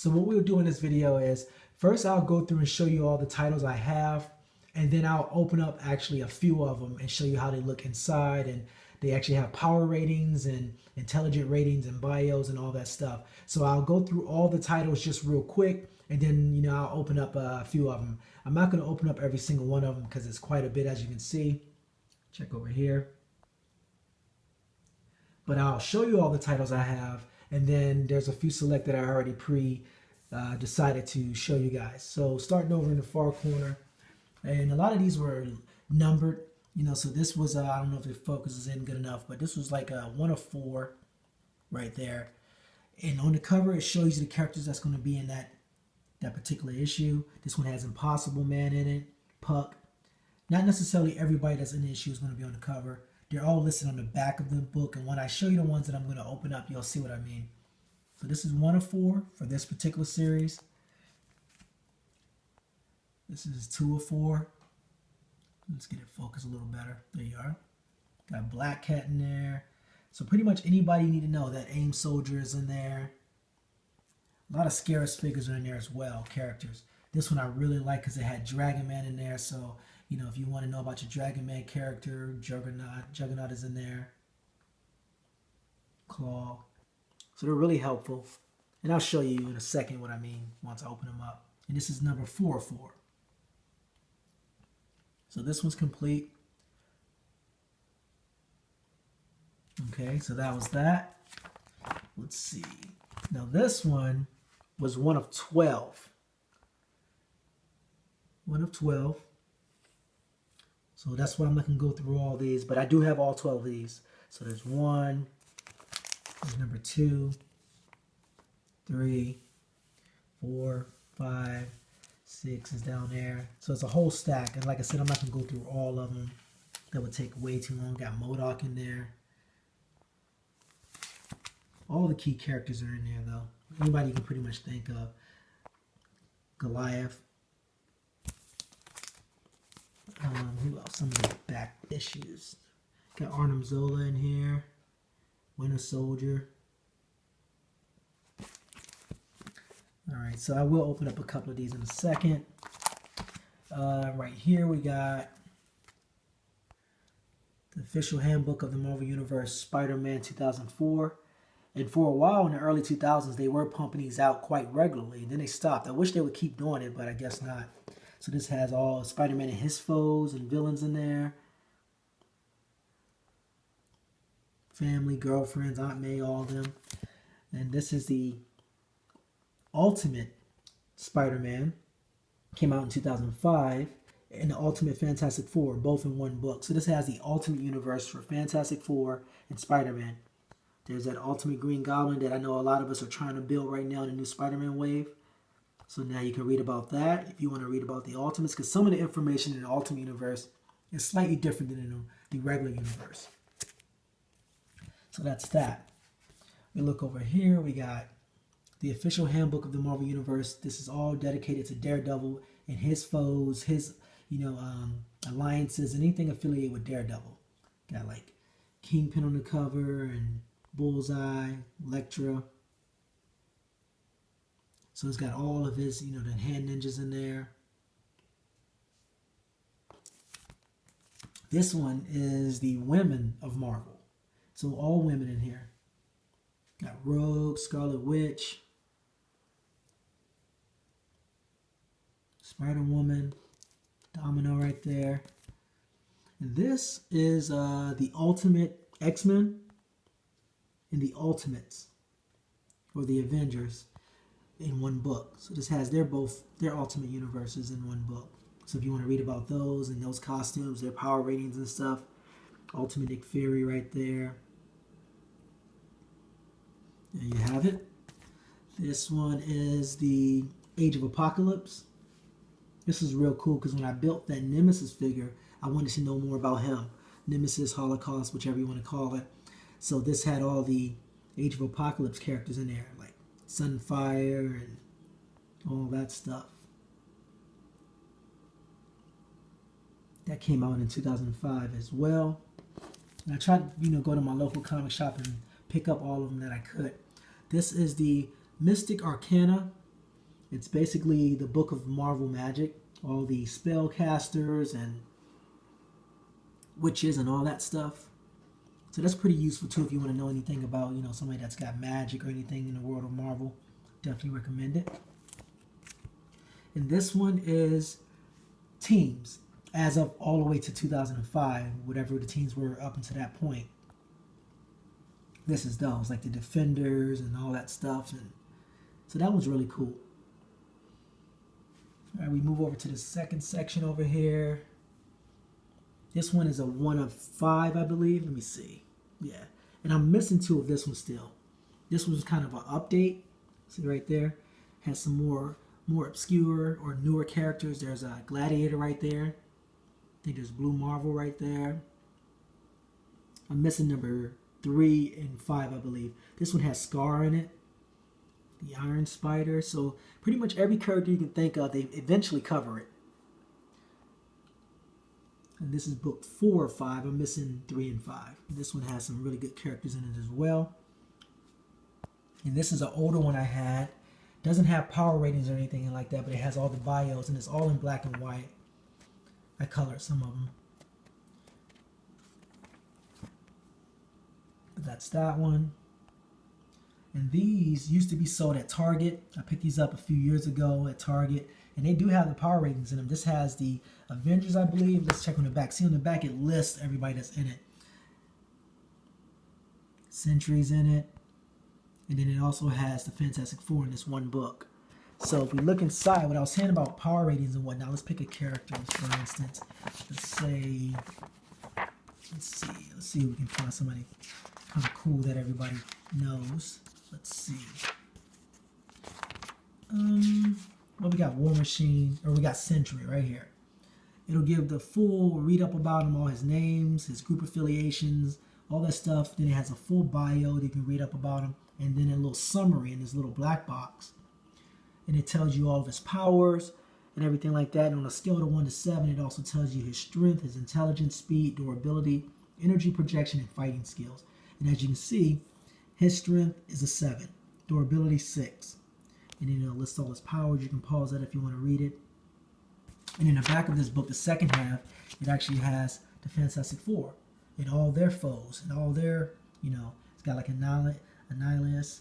So what we'll do in this video is, first I'll go through and show you all the titles I have, and then I'll open up actually a few of them and show you how they look inside, and they actually have power ratings and intelligent ratings and bios and all that stuff. So I'll go through all the titles just real quick, and then I'll open up a few of them. I'm not going to open up every single one of them because it's quite a bit, as you can see. Check over here. But I'll show you all the titles I have, and then there's a few select that I already decided to show you guys. So starting over in the far corner, and a lot of these were numbered, so this was, I don't know if it focuses in good enough, but this was like a 1 of 4 right there. And on the cover, it shows you the characters that's going to be in that particular issue. This one has Impossible Man in it, Puck. Not necessarily everybody that's in the issue is going to be on the cover. They're all listed on the back of the book, and when I show you the ones that I'm going to open up, you'll see what I mean. So this is 1 of 4 for this particular series. This is 2 of 4. Let's get it focused a little better. There you are. Got Black Cat in there. So pretty much anybody you need to know. That AIM Soldier is in there. A lot of Scarus figures are in there as well, characters. This one I really like because it had Dragon Man in there. So, if you want to know about your Dragon Man character, Juggernaut is in there. Claw. So they're really helpful. And I'll show you in a second what I mean once I open them up. And this is number 4 of 4. So this one's complete. Okay, so that was that. Let's see. Now this one was 1 of 12. 1 of 12. So that's why I'm not going to go through all these, but I do have all 12 of these. So there's 1, there's number 2, 3, 4, 5, 6 is down there. So it's a whole stack. And like I said, I'm not going to go through all of them. That would take way too long. Got MODOK in there. All the key characters are in there, though. Anybody you can pretty much think of. Goliath. Who else? Some of the back issues. Got Arnim Zola in here. Winter Soldier. Alright, so I will open up a couple of these in a second. Right here we got the official handbook of the Marvel Universe, Spider-Man 2004. And for a while in the early 2000s, they were pumping these out quite regularly. And then they stopped. I wish they would keep doing it, but I guess not. So this has all Spider-Man and his foes and villains in there. Family, girlfriends, Aunt May, all of them. And this is the Ultimate Spider-Man. Came out in 2005. And the Ultimate Fantastic Four, both in one book. So this has the Ultimate Universe for Fantastic Four and Spider-Man. There's that Ultimate Green Goblin that I know a lot of us are trying to build right now in the new Spider-Man wave. So now you can read about that if you want to read about the Ultimates, because some of the information in the Ultimate Universe is slightly different than in the regular universe. So that's that. We look over here. We got the official handbook of the Marvel Universe. This is all dedicated to Daredevil and his foes, his alliances, anything affiliated with Daredevil. Got like Kingpin on the cover and Bullseye, Elektra. So it's got all of his, the hand ninjas in there. This one is the women of Marvel. So all women in here. Got Rogue, Scarlet Witch, Spider-Woman, Domino right there. And this is the Ultimate X-Men and the Ultimates, or the Avengers, in one book. So this has their Ultimate Universes in one book. So if you want to read about those and those costumes, their power ratings and stuff, Ultimate Nick Fury right there. There you have it. This one is the Age of Apocalypse. This is real cool because when I built that Nemesis figure, I wanted to know more about him. Nemesis, Holocaust, whichever you want to call it. So this had all the Age of Apocalypse characters in there, like Sunfire and all that stuff. That came out in 2005 as well. And I tried to, go to my local comic shop and pick up all of them that I could. This is the Mystic Arcana It's basically the book of Marvel magic, all the spellcasters and witches and all that stuff. So that's pretty useful too if you want to know anything about, somebody that's got magic or anything in the world of Marvel. Definitely recommend it. And this one is teams as of all the way to 2005, whatever the teams were up until that point. This is those, like the Defenders and all that stuff. And so that was really cool. All right, we move over to the second section over here. This one is a 1 of 5, I believe. Let me see. Yeah. And I'm missing 2 of this one still. This was kind of an update. See right there? Has some more obscure or newer characters. There's a Gladiator right there. I think there's Blue Marvel right there. I'm missing number 3 and 5, I believe. This one has Scar in it. The Iron Spider. So pretty much every character you can think of, they eventually cover it. And this is book 4 or 5. I'm missing 3 and 5. This one has some really good characters in it as well. And this is an older one I had. Doesn't have power ratings or anything like that, but it has all the bios, and it's all in black and white. I colored some of them. But that's that one. And these used to be sold at Target. I picked these up a few years ago at Target. And they do have the power ratings in them. This has the Avengers, I believe. Let's check on the back. See on the back, it lists everybody that's in it. Sentry's in it. And then it also has the Fantastic Four in this one book. So if we look inside, what I was saying about power ratings and whatnot, let's pick a character, for instance. Let's see if we can find somebody kind of cool that everybody knows. Let's see. Well, we got War Machine, or we got Sentry right here. It'll give the full read up about him, all his names, his group affiliations, all that stuff. Then it has a full bio that you can read up about him, and then a little summary in this little black box. And it tells you all of his powers and everything like that. And on a scale of 1 to 7, it also tells you his strength, his intelligence, speed, durability, energy projection, and fighting skills. And as you can see, his strength is a 7, durability 6. And then it'll list all his powers. You can pause that if you want to read it. And in the back of this book, the second half, it actually has the Fantastic Four and all their foes and all their, it's got like Annihilus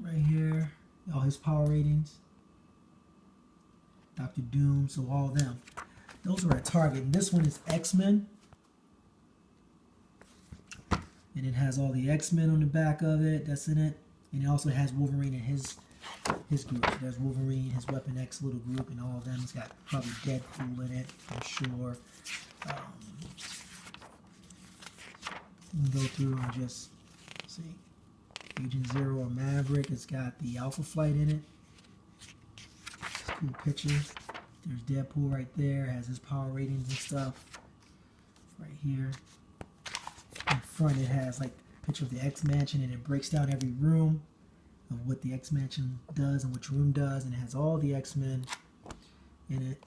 right here, all his power ratings, Dr. Doom, so all of them. Those are at Target. And this one is X-Men. And it has all the X-Men on the back of it that's in it. And it also has Wolverine and his group. There's Wolverine, his Weapon X little group, and all of them. It's got probably Deadpool in it, I'm sure. You can go through and just see. Agent Zero or Maverick. It's got the Alpha Flight in it. It's a cool picture. There's Deadpool right there. Has his power ratings and stuff. Right here. In front it has like a picture of the X-Mansion, and it breaks down every room of what the X-Mansion does and which room does, and it has all the X-Men in it.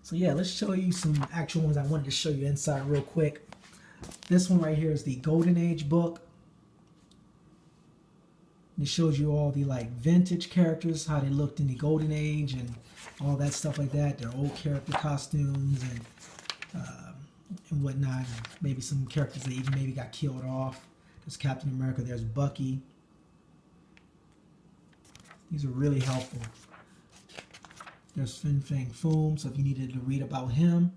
So yeah, let's show you some actual ones I wanted to show you inside real quick. This one right here is the Golden Age book. And it shows you all the like vintage characters, how they looked in the Golden Age and all that stuff like that. Their old character costumes and whatnot. And maybe some characters that even maybe got killed off. There's Captain America. There's Bucky. These are really helpful. There's Fin Fang Foom. So if you needed to read about him,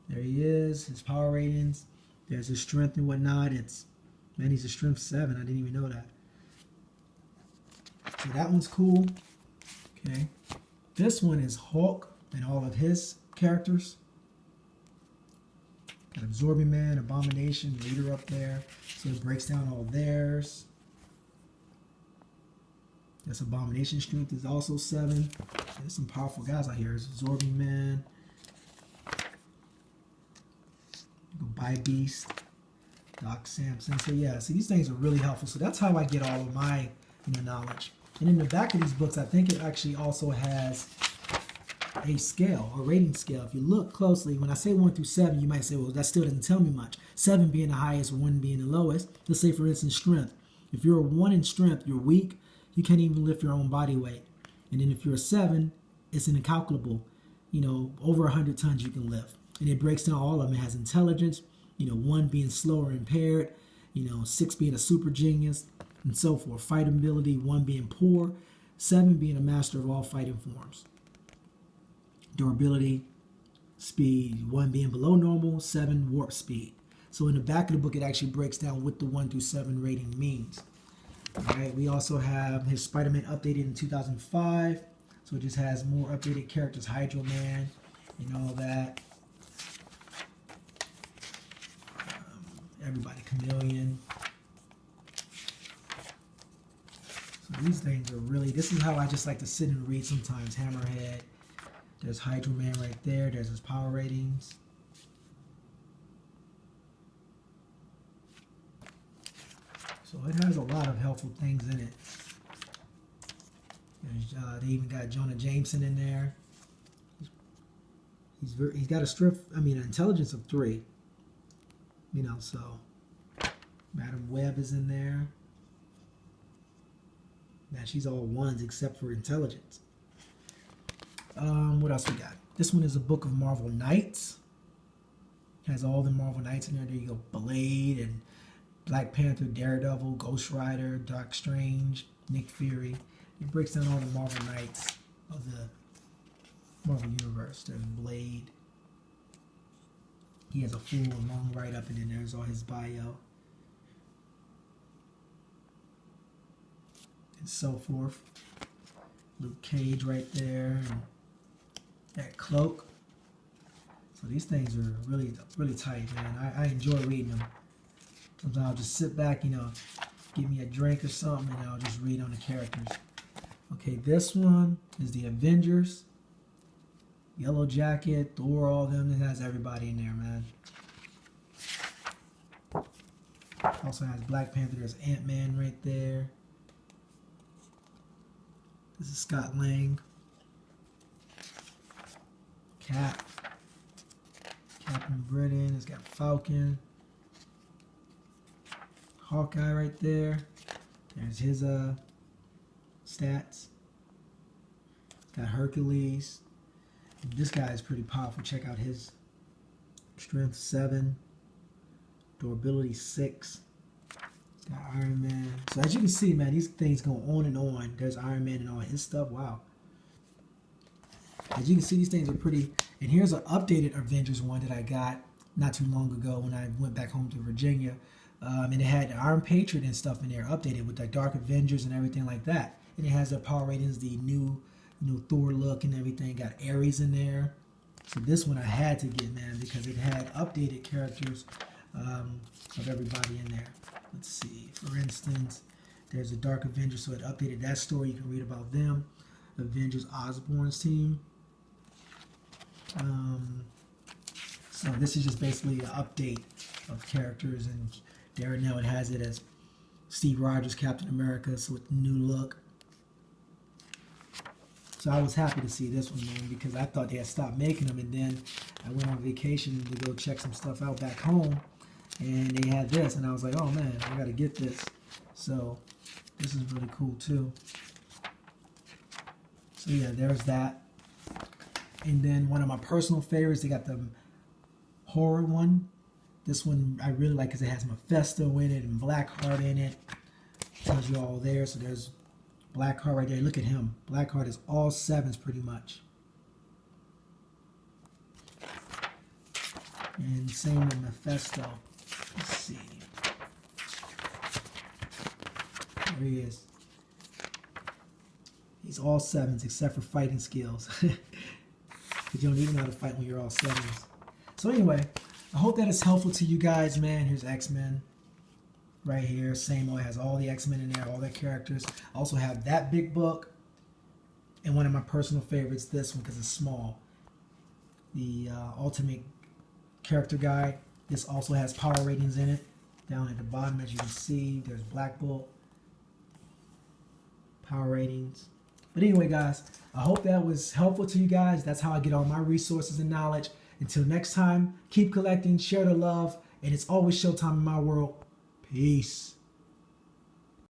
there he is. His power ratings. There's his strength and whatnot. Man, he's a strength 7. I didn't even know that. So that one's cool. Okay. This one is Hulk and all of his characters. Got Absorbing Man, Abomination, Leader up there. So it breaks down all theirs. This Abomination strength is also 7. There's some powerful guys out here. There's Absorbing Man. By Beast, Doc Samson. So yeah, so these things are really helpful. So that's how I get all of my knowledge. And in the back of these books, I think it actually also has a scale, a rating scale. If you look closely, when I say 1 through 7, you might say, well, that still doesn't tell me much. 7 being the highest, 1 being the lowest. Let's say, for instance, strength. If you're a 1 in strength, you're weak. You can't even lift your own body weight. And then if you're a 7, it's an incalculable. Over 100 tons you can lift. And it breaks down all of them. It has intelligence, 1 being slow or impaired, 6 being a super genius, and so forth. Fight ability, 1 being poor, 7 being a master of all fighting forms. Durability, speed, 1 being below normal, 7 warp speed. So in the back of the book, it actually breaks down what the 1 through 7 rating means. All right, we also have his Spider-Man updated in 2005. So it just has more updated characters, Hydro Man and all that. Everybody, Chameleon. So these things are really, this is how I just like to sit and read sometimes. Hammerhead. There's Hydro Man right there. There's his power ratings. So it has a lot of helpful things in it. They even got Jonah Jameson in there. He's got a strength, an intelligence of 3. So Madam Web is in there. Now she's all 1s except for intelligence. What else we got? This one is a book of Marvel Knights. Has all the Marvel Knights in there. There you go. Blade and Black Panther, Daredevil, Ghost Rider, Doc Strange, Nick Fury. It breaks down all the Marvel Knights of the Marvel Universe. There's Blade. He has a full long write-up, and then there's all his bio. And so forth. Luke Cage right there. And that cloak. So these things are really, really tight, man. I enjoy reading them. Sometimes I'll just sit back, give me a drink or something, and I'll just read on the characters. Okay, this one is the Avengers. Yellow Jacket, Thor, all of them. It has everybody in there, man. Also has Black Panther. There's Ant-Man right there. This is Scott Lang. Cap. Captain Britain. It's got Falcon. Hawkeye right there. There's his stats. It's got Hercules. And this guy is pretty powerful. Check out his strength 7, durability 6. It's got Iron Man. So as you can see, man, these things go on and on. There's Iron Man and all his stuff. Wow. As you can see, these things are pretty. And here's an updated Avengers one that I got not too long ago when I went back home to Virginia. And it had Iron Patriot and stuff in there, updated with the Dark Avengers and everything like that. And it has their power ratings, the new, Thor look and everything. Got Ares in there. So this one I had to get, man, because it had updated characters of everybody in there. Let's see. For instance, there's a Dark Avengers, so it updated that story. You can read about them. Avengers Osborn's team. So this is just basically an update of characters, and there now it has it as Steve Rogers, Captain America, so with the new look. So I was happy to see this one, man, because I thought they had stopped making them, and then I went on vacation to go check some stuff out back home, and they had this, and I was like, oh man, I gotta get this. So this is really cool too. So yeah, there's that. And then one of my personal favorites, they got the horror one. This one I really like because it has Mephisto in it and Blackheart in it. Tells you all there. So there's Blackheart right there. Look at him. Blackheart is all 7s pretty much. And same with Mephisto. Let's see. There he is. He's all 7s except for fighting skills. Because you don't even know how to fight when you're all 7s. So anyway, I hope that is helpful to you guys, man. Here's X-Men right here. Same way, has all the X-Men in there, all their characters. I also have that big book. And one of my personal favorites, this one, because it's small. The Ultimate Character Guide. This also has power ratings in it. Down at the bottom, as you can see, there's Black Bolt. Power ratings. But anyway, guys, I hope that was helpful to you guys. That's how I get all my resources and knowledge. Until next time, keep collecting, share the love, and it's always showtime in my world. Peace.